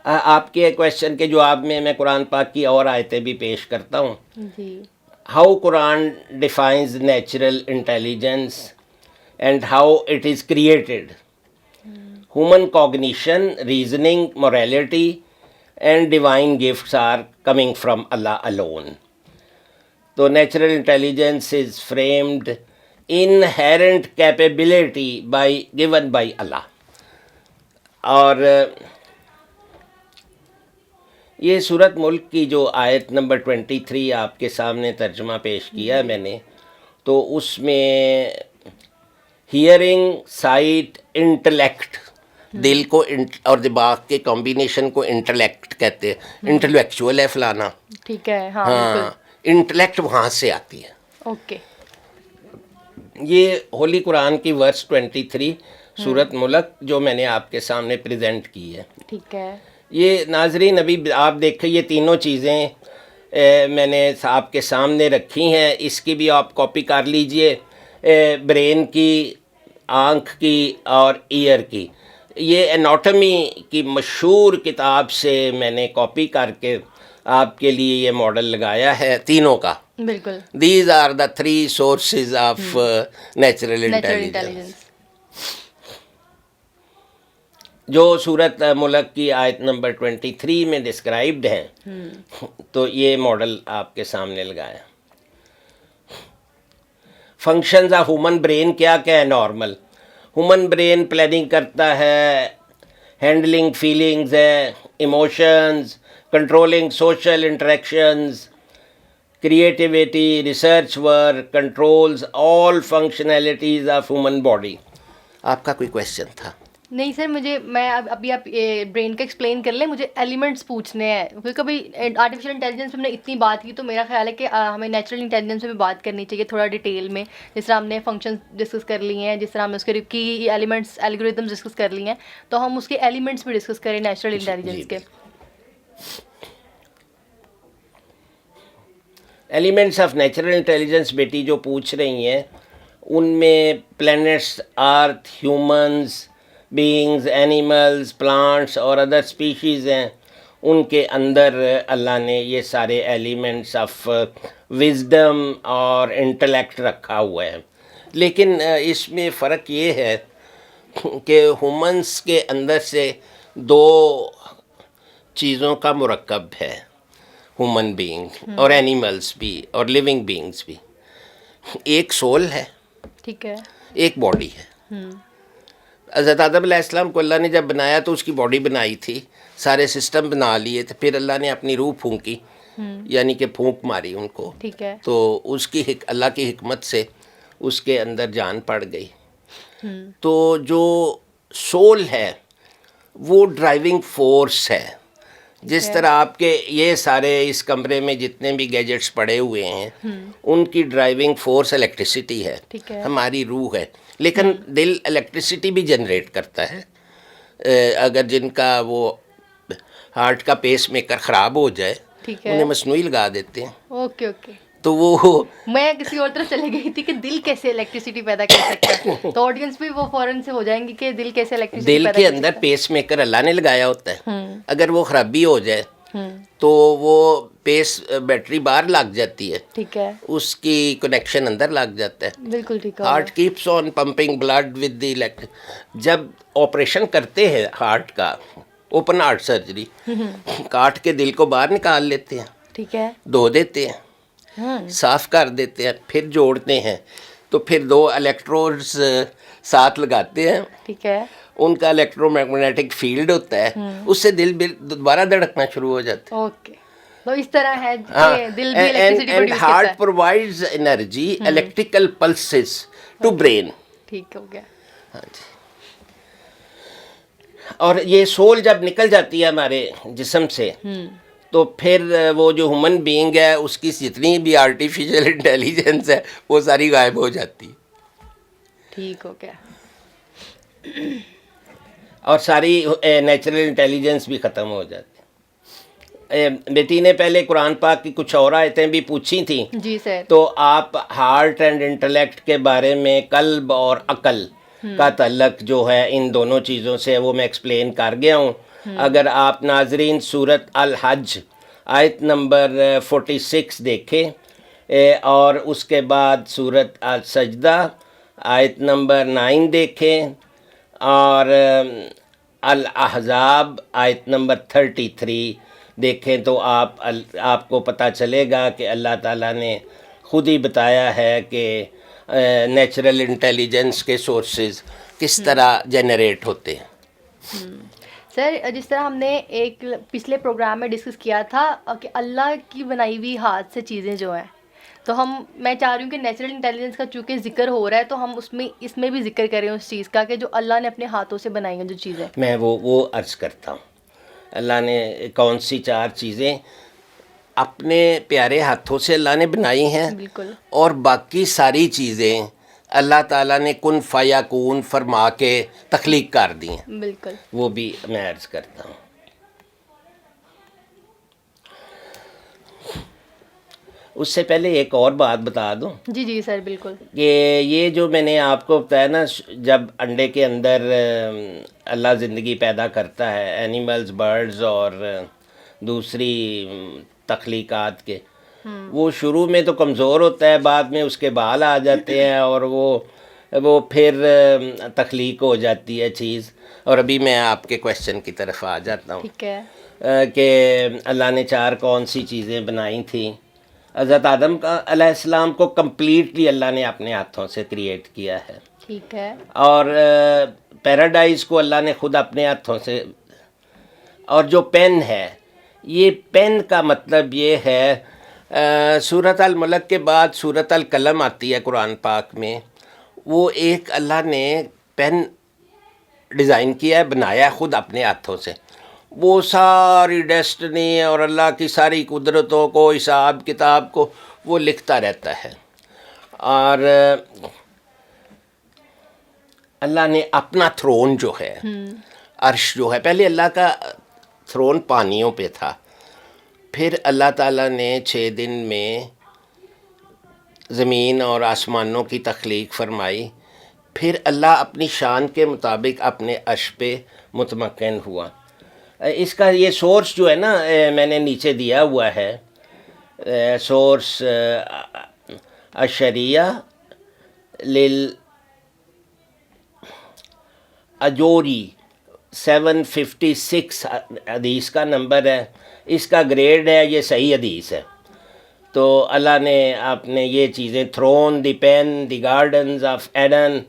آپ کے کویشچن کے جواب میں قرآن پاک کی اور آیتیں بھی پیش کرتا ہوں. جی. How Quran defines natural intelligence and how it is created. Human cognition, reasoning, morality and divine gifts are coming from Allah alone. So natural intelligence is framed inherent capability given by Allah. اور یہ سورۃ ملک کی جو آیت نمبر 23 آپ کے سامنے ترجمہ پیش کیا میں نے، تو اس میں ہیئرنگ، سائٹ، انٹلیکٹ، دل کو اور دماغ کے کمبینیشن کو انٹلیکٹ کہتے ہیں. انٹلیکچوئل ہے فلانا، ٹھیک ہے. ہاں، انٹلیکٹ وہاں سے آتی ہے. اوکے. یہ ہولی قرآن کی ورس 23 سورت ملک جو میں نے آپ کے سامنے پریزنٹ کی ہے. ٹھیک ہے. یہ ناظرین ابھی آپ دیکھیں یہ تینوں چیزیں میں نے آپ کے سامنے رکھی ہیں. اس کی بھی آپ کاپی کر لیجئے, برین کی, آنکھ کی اور ایئر کی. یہ اناٹمی کی مشہور کتاب سے میں نے کاپی کر کے آپ کے لیے یہ ماڈل لگایا ہے تینوں کا. بالکل. These are the 3 sources of natural intelligence. جو سورت ملک کی آیت نمبر 23 میں ڈسکرائبڈ ہیں, تو یہ ماڈل آپ کے سامنے لگایا. فنکشنز آف ہیومن برین کیا کیا ہے نارمل. ہیومن برین پلاننگ کرتا ہے, ہینڈلنگ فیلنگز ہے, emotions, controlling social interactions, creativity, research work, controls all functionalities of human body. آپ کا کوئی کویشچن تھا؟ نہیں سر, میں ابھی آپ برین کا ایکسپلین کر لیں, مجھے ایلیمنٹس پوچھنے ہیں. کیونکہ کبھی آرٹیفیشیل انٹیلیجنس ہم نے اتنی بات کی, تو میرا خیال ہے کہ ہمیں نیچرل انٹیلیجنس میں بھی بات کرنی چاہیے تھوڑا ڈیٹیل میں. جس طرح ہم نے فنکشن ڈسکس کر لی ہیں, جس طرح ہم نے اس کے کی ایلیمنٹس الگوریتمس ڈسکس کر لی ہیں, تو ہم اس کے ایلیمنٹس بھی ڈسکس کریں نیچرل انٹیلیجنس کے. ایلیمنٹس آف نیچرل انٹیلیجنس بیٹی جو پوچھ رہی ہیں, ان میں پلینٹس, ارتھ, ہیومنز بینگز, اینیملز, پلانٹس اور ادر اسپیشیز ہیں. ان کے اندر اللہ نے یہ سارے ایلیمنٹس آف وزڈم اور انٹلیکٹ رکھا ہوا ہے. لیکن اس میں فرق یہ ہے کہ ہیومنس کے اندر سے 2 چیزوں کا مرکب ہے, ہیومن بینگ اور اینیملس بھی اور لیونگ بینگس بھی. ایک سول ہے, ٹھیک ہے, ایک باڈی ہے. حضرت آدم علیہ السلام کو اللہ نے جب بنایا تو اس کی باڈی بنائی تھی, سارے سسٹم بنا لیے تھے, پھر اللہ نے اپنی روح پھونکی, یعنی کہ پھونک ماری ان کو. ٹھیک ہے. تو اس کی اللہ کی حکمت سے اس کے اندر جان پڑ گئی. تو جو سول ہے وہ ڈرائیونگ فورس ہے. جس طرح آپ کے یہ سارے اس کمرے میں جتنے بھی گیجٹس پڑے ہوئے ہیں, ان کی ڈرائیونگ فورس الیکٹریسٹی ہے, ہماری روح ہے. لیکن دل الیکٹریسٹی بھی جنریٹ کرتا ہے. اگر جن کا وہ ہارٹ کا پیس میکر خراب ہو جائے, انہیں مصنوعی لگا دیتے ہیں. Okay okay. تو وہ میں کسی اور طرف چلے گئی تھی کہ دل کیسے الیکٹریسٹی پیدا کر سکتا ہے, تو آڈینس بھی وہ فوراً سے ہو جائیں گی کہ دل کیسے الیکٹریسٹی دل کے اندر پیس میکر اللہ نے لگایا ہوتا ہے. اگر وہ خرابی ہو جائے تو وہ پیس بیٹری باہر لگ جاتی ہے, ٹھیک ہے, اس کی کنیکشن اندر لگ جاتا ہے. بالکل ٹھیک ہے. Heart keeps on pumping blood with the جب آپریشن کرتے ہیں ہارٹ کا, اوپن ہارٹ سرجری, کاٹ کے دل کو باہر نکال لیتے ہیں, ٹھیک ہے, دھو دیتے ہیں, صاف کر دیتے ہیں, پھر جوڑتے ہیں, تو پھر 2 الیکٹروڈز ساتھ لگاتے ہیں. ٹھیک ہے. ان کا الیکٹرو میگنیٹک فیلڈ ہوتا ہے, اس سے دل دوبارہ دھڑکنا شروع ہو جاتا ہے. اوکے, تو اس طرح ہے کہ دل بھی الیکٹریسٹی پروڈیوس کرتا ہے. Heart provides energy, electrical pulses to brain. ٹھیک ہو گیا. ہاں جی. اور یہ سول جب نکل جاتی ہے ہمارے جسم سے, تو پھر وہ جو ہیومن بینگ ہے اس کی جتنی بھی آرٹیفیشیل انٹیلیجنس ہے وہ ساری غائب ہو جاتی ہے. ٹھیک ہو گیا. اور ساری نیچرل انٹیلیجنس بھی ختم ہو جاتی. بیٹی نے پہلے قرآن پاک کی کچھ اور آیتیں بھی پوچھی تھیں. جی سر. تو آپ ہارٹ اینڈ انٹلیکٹ کے بارے میں, قلب اور عقل کا تعلق جو ہے ان دونوں چیزوں سے, وہ میں ایکسپلین کر گیا ہوں. اگر آپ ناظرین سورت الحج آیت نمبر 46 دیکھیں, اور اس کے بعد سورت السجدہ آیت نمبر 9 دیکھیں, اور الاحزاب آیت نمبر 33 دیکھیں, تو آپ کو پتہ چلے گا کہ اللہ تعالیٰ نے خود ہی بتایا ہے کہ نیچرل انٹیلیجنس کے سورسز کس طرح جنریٹ ہوتے ہیں. سر, جس طرح ہم نے ایک پچھلے پروگرام میں ڈسکس کیا تھا کہ اللہ کی بنائی ہوئی ہاتھ سے چیزیں جو ہیں, تو میں چاہ رہی ہوں کہ نیچرل انٹیلیجنس کا چونکہ ذکر ہو رہا ہے, تو ہم اس میں بھی ذکر کریں اس چیز کا کہ جو اللہ نے اپنے ہاتھوں سے بنائی ہیں جو چیزیں. میں وہ عرض کرتا ہوں, اللہ نے کون سی 4 چیزیں اپنے پیارے ہاتھوں سے اللہ نے بنائی ہیں, بالکل, اور باقی ساری چیزیں اللہ تعالیٰ نے کن فیکون فرما کے تخلیق کر دی ہیں، بالکل. وہ بھی میں عرض کرتا ہوں. اس سے پہلے ایک اور بات بتا دوں جی جی سر بالکل. کہ یہ جو میں نے آپ کو بتایا نا، جب انڈے کے اندر اللہ زندگی پیدا کرتا ہے، اینیملز، برڈز اور دوسری تخلیقات کے، وہ شروع میں تو کمزور ہوتا ہے، بعد میں اس کے بال آ جاتے ہیں اور وہ پھر تخلیق ہو جاتی ہے چیز. اور ابھی میں آپ کے کویشچن کی طرف آ جاتا ہوں. ٹھیک ہے. کہ اللہ نے 4 کون سی چیزیں بنائی تھیں. حضرت آدم علیہ السلام کو کمپلیٹلی اللہ نے اپنے ہاتھوں سے کریٹ کیا ہے. ٹھیک ہے. اور پیراڈائز کو اللہ نے خود اپنے ہاتھوں سے. اور جو پین ہے، یہ پین کا مطلب یہ ہے، سورۃ الملک کے بعد سورۃ القلم آتی ہے قرآن پاک میں. وہ ایک اللہ نے پین ڈیزائن کیا ہے، بنایا ہے خود اپنے ہاتھوں سے. وہ ساری ڈیسٹنی اور اللہ کی ساری قدرتوں کو، حساب کتاب کو وہ لکھتا رہتا ہے. اور اللہ نے اپنا تھرون جو ہے، عرش جو ہے، پہلے اللہ کا تھرون پانیوں پہ تھا، پھر اللہ تعالیٰ نے 6 دن میں زمین اور آسمانوں کی تخلیق فرمائی. پھر اللہ اپنی شان کے مطابق اپنے عرش پہ متمکن ہوا. اس کا یہ سورس جو ہے نا، میں نے نیچے دیا ہوا ہے، سورس الشریعہ اجوری 756 حدیث کا نمبر ہے. اس کا گریڈ ہے، یہ صحیح حدیث ہے. تو اللہ نے آپ نے یہ چیزیں، throne, the pen, the gardens of Eden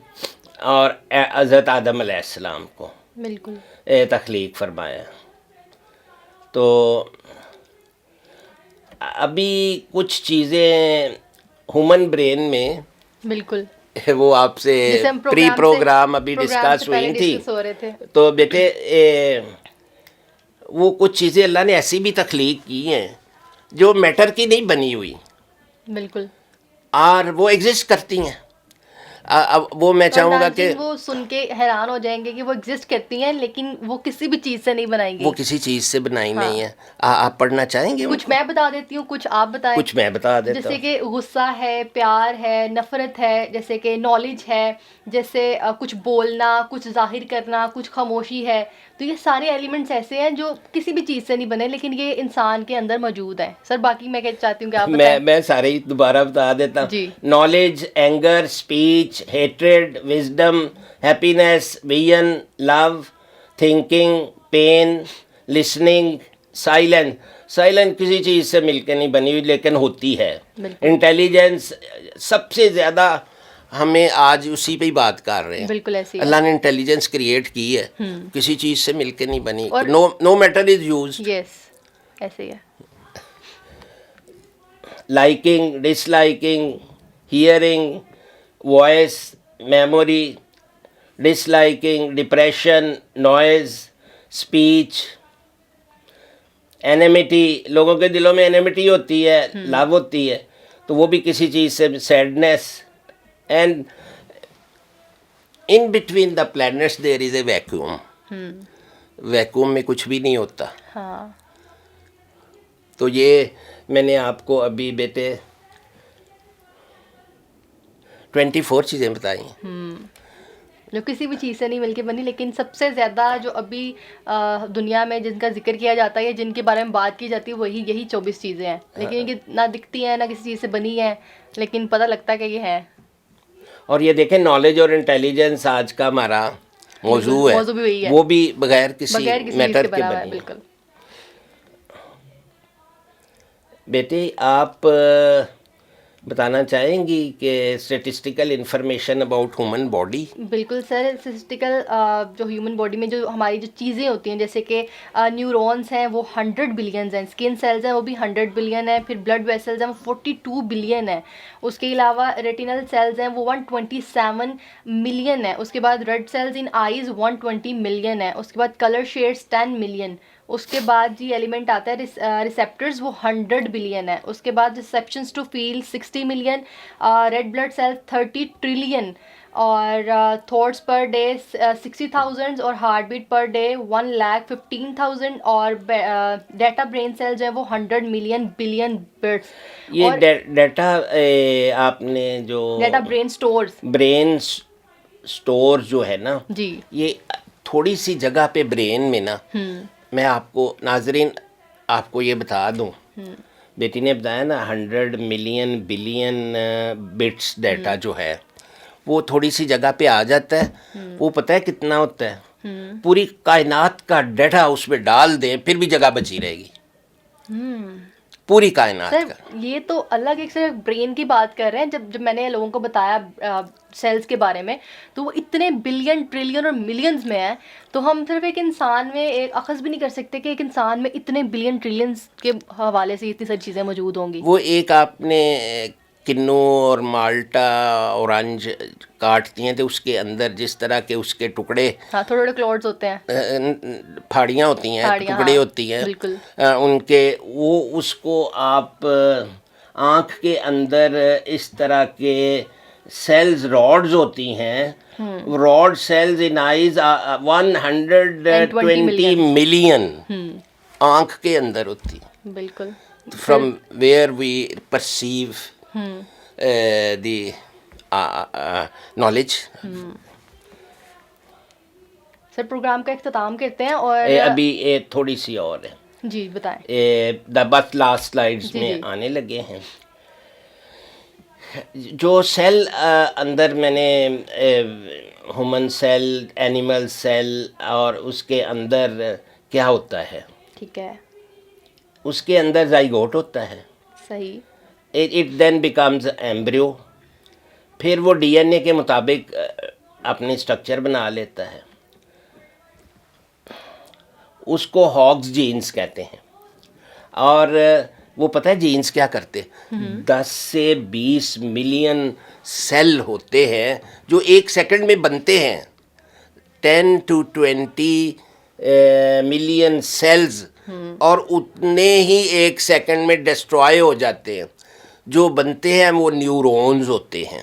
اور حضرت آدم علیہ السلام کو بالکل تخلیق فرمایا. تو ابھی کچھ چیزیں ہیومن برین میں بالکل وہ آپ سے پری پروگرام ابھی ڈسکس ہوئی تھی. تو بیٹے وہ کچھ چیزیں اللہ نے ایسی بھی تخلیق کی ہیں جو میٹر کی نہیں بنی ہوئی، بالکل، اور وہ ایگزسٹ کرتی ہیں. اب وہ میں چاہوں گا کہ وہ سن کے حیران ہو جائیں گے کہ وہ ایگزسٹ کرتی ہیں، لیکن وہ کسی بھی چیز سے نہیں بنائی گئی، وہ کسی چیز سے بنائی نہیں ہے. آپ پڑھنا چاہیں گے؟ کچھ میں بتا دیتی ہوں، کچھ آپ بتائیں. کچھ میں بتا دیتا ہوں. جیسے کہ غصہ ہے، پیار ہے، نفرت ہے، جیسے کہ نالج ہے، جیسے کچھ بولنا، کچھ ظاہر کرنا، کچھ خاموشی ہے. تو یہ سارے ایلیمنٹس ایسے ہیں جو کسی بھی چیز سے نہیں بنے، لیکن یہ انسان کے اندر موجود ہیں. سر باقی میں کہنا چاہتی ہوں کہ آپ بتائیں. میں سارے ہی دوبارہ بتا دیتا ہوں. جی. Knowledge, anger, speech, hatred, wisdom, happiness, vision, love, thinking, pain, listening, silence کسی چیز سے مل کے نہیں بنی ہوئی لیکن ہوتی ہے. انٹیلیجنس سب سے زیادہ ہمیں آج اسی پہ ہی بات کر رہے ہیں. بالکل ایسی اللہ نے انٹیلیجنس کریٹ کی ہے، کسی چیز سے مل کے نہیں بنی. No matter is used. یس ایسے ہی ہے. لائکنگ، ڈس لائکنگ، ہیئرنگ، وائس، میموری، ڈس liking, depression, noise, speech, enmity. لوگوں کے دلوں میں اینیمیٹی ہوتی ہے، لو ہوتی ہے، تو وہ بھی کسی چیز سے. Sadness. And in between the plants there is a vacuum. Vacuum میں کچھ بھی نہیں ہوتا. ہاں. تو یہ میں نے آپ کو ابھی بیٹے 24 چیزیں بتائی ہیں جو کسی بھی چیز سے نہیں مل کے بنی، لیکن سب سے زیادہ جو ابھی دنیا میں جن کا ذکر کیا جاتا ہے، جن کے بارے میں بات کی جاتی ہے، وہی یہی 24 چیزیں ہیں. لیکن یہ نہ دکھتی ہیں، نہ کسی چیز سے بنی ہیں، لیکن پتہ لگتا ہے کہ یہ ہے. اور یہ دیکھیں، نالج اور انٹیلیجنس آج کا ہمارا موضوع ہے، وہ بھی بغیر کسی میٹر کے بنی. بالکل. بیٹی آپ بتانا چاہیں گی کہ statistical information about human body? بالکل سر. اسٹیٹسٹیکل جو ہیومن باڈی میں جو ہماری جو چیزیں ہوتی ہیں، جیسے کہ نیورونس ہیں وہ 100 بلینز ہیں، اسکن سیلز ہیں وہ بھی 100 بلین ہیں، پھر بلڈ ویسلز ہیں وہ 42 بلین ہیں. اس کے علاوہ ریٹینل سیلز ہیں وہ 127 ملین ہیں. اس کے بعد red cells in eyes 120 million ہیں. اس کے بعد کلر شیڈس 10 ملین. اس کے بعد جی ایلیمنٹ آتا ہے ریسیپٹرز، وہ 100 بلین ہے. اس کے بعد receptions to feel 60 million, red blood cell 30 trillion, اور تھاٹس پر ڈے 60,000 اور ہارٹ بیٹ پر ڈے 1,15,000 اور ڈیٹا برین سیل جو ہے وہ 100 ملین بلین بٹس. یہ ڈیٹا آپ نے جو data brain stores, brain store جو ہے نا جی یہ تھوڑی سی جگہ پہ برین میں نا، میں آپ کو ناظرین آپ کو یہ بتا دوں، بیٹی نے بتایا نا 100 ملین بلین بٹس ڈیٹا جو ہے وہ تھوڑی سی جگہ پہ آ جاتا ہے. وہ پتہ ہے کتنا ہوتا ہے؟ پوری کائنات کا ڈیٹا اس پہ ڈال دیں پھر بھی جگہ بچی رہے گی، پوری کائنات سر. کا. یہ تو الگ ایک صرف برین کی بات کر رہے ہیں. جب میں نے لوگوں کو بتایا سیلز کے بارے میں تو وہ اتنے بلین ٹریلین اور ملینز میں ہیں، تو ہم صرف ایک انسان میں ایک اخذ بھی نہیں کر سکتے کہ ایک انسان میں اتنے بلین ٹریلینز کے حوالے سے اتنی ساری چیزیں موجود ہوں گی. وہ ایک آپ نے کنو اور مالٹا اورنج کاٹتی ہیں تو اس کے اندر جس طرح کے اس کے ٹکڑے، ہاں تھوڑے تھوڑے کلوڈز ہوتے ہیں، پھاڑیاں ہوتی ہیں، ٹکڑے ہوتی ہیں بالکل ان کے، وہ اس کو آپ آنکھ کے اندر اس طرح کے سیلز راڈز ہوتی ہیں، rod cells in eyes 120 million آنکھ کے اندر ہوتی ہیں. بالکل. From where we perceive the knowledge. Sir programme کا اختتام کرتے ہیں اور ابھی تھوڑی سی اور ہے جی بتائیں. بس لاسٹ سلائڈس میں آنے لگے ہیں. جو سیل اندر میں نے ہیومن سیل، اینیمل سیل، اور اس کے اندر کیا ہوتا ہے، ٹھیک ہے، اس کے اندر زائگوٹ ہوتا ہے، صحیح. اٹ دین بیکمز ایمبریو، پھر وہ ڈی این اے کے مطابق اپنی اسٹرکچر بنا لیتا ہے. اس کو ہاگز جینز کہتے ہیں. اور وہ پتہ ہے جینز کیا کرتے، 10 سے 20 ملین سیل ہوتے ہیں جو ایک سیکنڈ میں بنتے ہیں. 10 to 20 ملین سیلز، اور اتنے ہی ایک سیکنڈ میں ڈسٹرائے ہو جاتے ہیں. جو بنتے ہیں وہ نیورونز ہوتے ہیں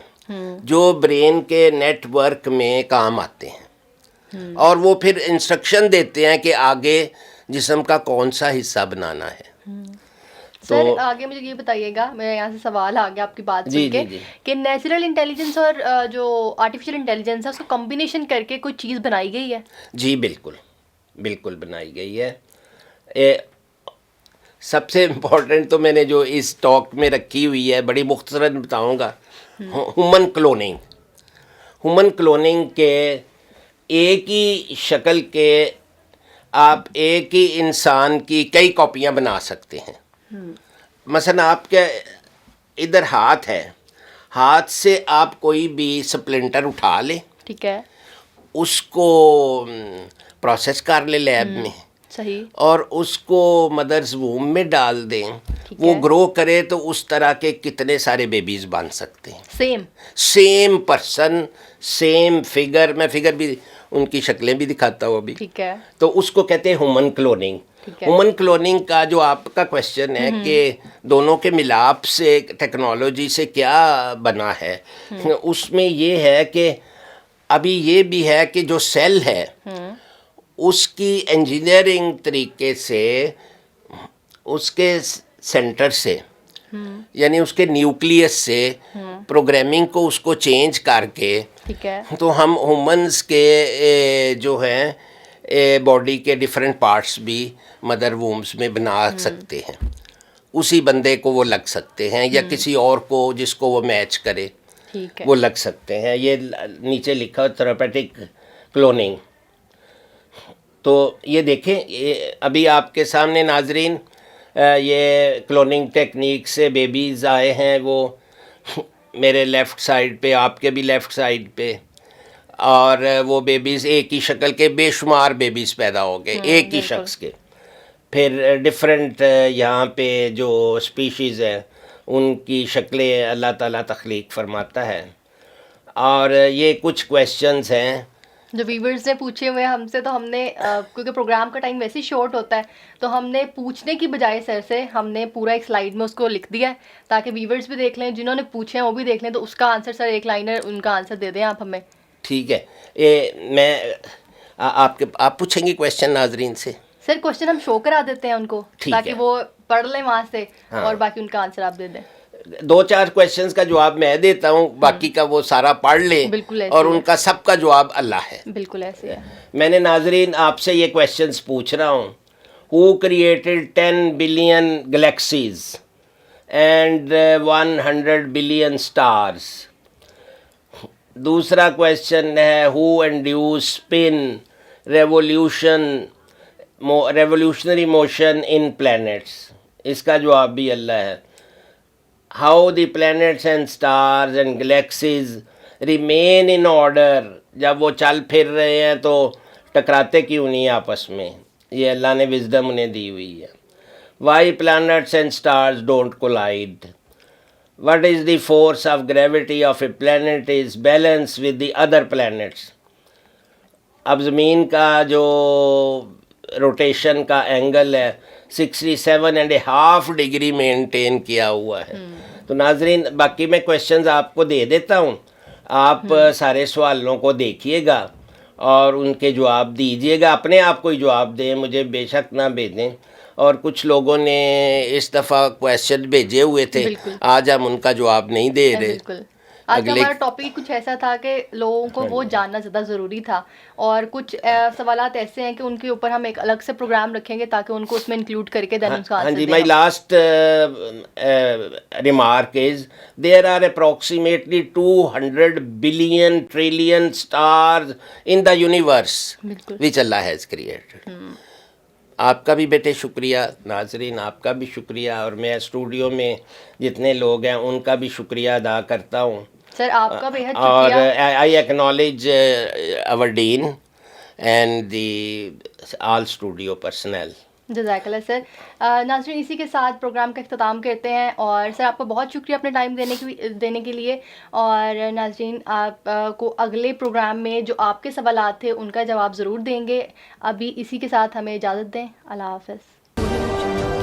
جو برین کے نیٹ ورک میں کام آتے ہیں، اور وہ پھر انسٹرکشن دیتے ہیں کہ آگے جسم کا کون سا حصہ بنانا ہے. سر آگے مجھے یہ بتائیے گا، میرے یہاں سے سوال آ گیا آپ کی بات سن کے، کہ نیچرل انٹیلیجنس اور جو آرٹیفیشیل انٹیلیجنس ہے اس کو کمبینیشن کر کے کوئی چیز بنائی گئی ہے؟ جی بالکل بالکل بنائی گئی ہے. سب سے امپورٹنٹ تو میں نے جو اس ٹاک میں رکھی ہوئی ہے بڑی مختصراً بتاؤں گا، ہیومن کلوننگ. ہیومن کلوننگ کے ایک ہی شکل کے آپ ایک ہی انسان کی کئی کاپیاں بنا سکتے ہیں. مثلا آپ کے ادھر ہاتھ ہے، ہاتھ سے آپ کوئی بھی سپلنٹر اٹھا لیں، ٹھیک ہے، اس کو پروسیس کر لیں لیب میں، صحیح، اور اس کو مدرز ووم میں ڈال دیں، وہ گرو کرے تو اس طرح کے کتنے سارے بیبیز بن سکتے ہیں. Same person, same figure. میں فگر بھی ان کی شکلیں بھی دکھاتا ہوں ابھی. ٹھیک ہے. تو اس کو کہتے ہیں ہیومن کلوننگ. ہیومن کلوننگ کا جو آپ کا کوشچن ہے کہ دونوں کے ملاپ سے ٹیکنالوجی سے کیا بنا ہے، اس میں یہ ہے کہ ابھی یہ بھی ہے کہ جو سیل ہے اس کی انجینئرنگ طریقے سے اس کے سینٹر سے، یعنی اس کے نیوکلیس سے پروگرامنگ کو اس کو چینج کر کے، تو ہم ہیومنس کے جو ہیں باڈی کے ڈفرینٹ پارٹس بھی مدر وومس میں بنا سکتے ہیں. اسی بندے کو وہ لگ سکتے ہیں یا کسی اور کو جس کو وہ میچ کرے وہ لگ سکتے ہیں. یہ نیچے لکھا تھراپیوٹک کلوننگ. تو یہ دیکھیں، ابھی آپ کے سامنے ناظرین یہ کلوننگ ٹیکنیک سے بیبیز آئے ہیں، وہ میرے لیفٹ سائڈ پہ، آپ کے بھی لیفٹ سائڈ پہ، اور وہ بیبیز ایک ہی شکل کے بے شمار بیبیز پیدا ہو گئے ایک ہی شخص کے. پھر ڈفرینٹ یہاں پہ جو اسپیشیز ہیں ان کی شکلیں اللہ تعالیٰ تخلیق فرماتا ہے. اور یہ کچھ کویشچنز ہیں جو ویورز نے پوچھے ہوئے ہم سے، تو ہم نے کیونکہ پروگرام کا ٹائم ویسے ہی شارٹ ہوتا ہے، تو ہم نے پوچھنے کی بجائے سر سے ہم نے پورا ایک سلائیڈ میں اس کو لکھ دیا ہے تاکہ ویورز بھی دیکھ لیں، جنہوں نے پوچھے ہیں وہ بھی دیکھ لیں. تو اس کا آنسر سر ایک لائنر ان کا آنسر دے دیں آپ ہمیں. ٹھیک ہے. میں آپ پوچھیں گے کویشچن ناظرین سے؟ سر کوشچن ہم شو کرا دیتے ہیں ان کو تاکہ وہ پڑھ لیں وہاں سے، اور باقی ان کا آنسر آپ دے دیں. 2-4 کویشچنز کا جواب میں دیتا ہوں، باقی کا وہ سارا پڑھ لیں، بالکل ایسے اور ان کا سب کا جواب اللہ ہے. بالکل ایسے ہے. میں نے ناظرین آپ سے یہ کویشچنز پوچھ رہا ہوں. Who created 10 billion galaxies and 100 billion stars? دوسرا کویشچن ہے ہو انڈیوس اسپن ریولیوشنری موشن ان پلینٹس؟ اس کا جواب بھی اللہ ہے. How the planets and stars and galaxies remain in order? جب وہ چل پھر رہے ہیں تو ٹکراتے کیوں نہیں آپس میں؟ یہ اللہ نے وزڈم انہیں دی ہوئی ہے. Why plants and stars don't collide? What is the force of gravity of a plant is balance with the other plants? اب زمین کا جو روٹیشن کا اینگل ہے 67.5 ڈگری مینٹین کیا ہوا ہے. تو ناظرین باقی میں کویشچنز آپ کو دے دیتا ہوں، آپ سارے سوالوں کو دیکھیے گا اور ان کے جواب دیجیے گا. اپنے آپ کو ہی جواب دیں، مجھے بے شک نہ بھیجیں. اور کچھ لوگوں نے اس دفعہ کویشچن بھیجے ہوئے تھے، آج ہم ان کا جواب نہیں دے رہے. بالکل آج ہمارا ٹاپک کچھ ایسا تھا کہ لوگوں کو وہ جاننا زیادہ ضروری تھا، اور کچھ سوالات ایسے ہیں کہ ان کے اوپر ہم ایک الگ سے پروگرام رکھیں گے تاکہ ان کو اس میں انکلوڈ کر کے دین اس کا آنسر دیں. My last remark is there are approximately 200 billion trillion stars in the universe which Allah has created. آپ کا بھی بیٹے شکریہ، ناظرین آپ کا بھی شکریہ، اور میں اسٹوڈیو میں جتنے لوگ ہیں ان کا بھی شکریہ ادا کرتا ہوں. سر آپ کا بہت اور شکریہ. آئی acknowledge our dean and the all studio personnel. جزاک اللہ سر. ناظرین اسی کے ساتھ پروگرام کا اختتام کرتے ہیں، اور سر آپ کا بہت شکریہ اپنے ٹائم دینے کے لیے. اور ناظرین آپ کو اگلے پروگرام میں جو آپ کے سوالات تھے ان کا جواب ضرور دیں گے. ابھی اسی کے ساتھ ہمیں اجازت دیں. اللہ حافظ.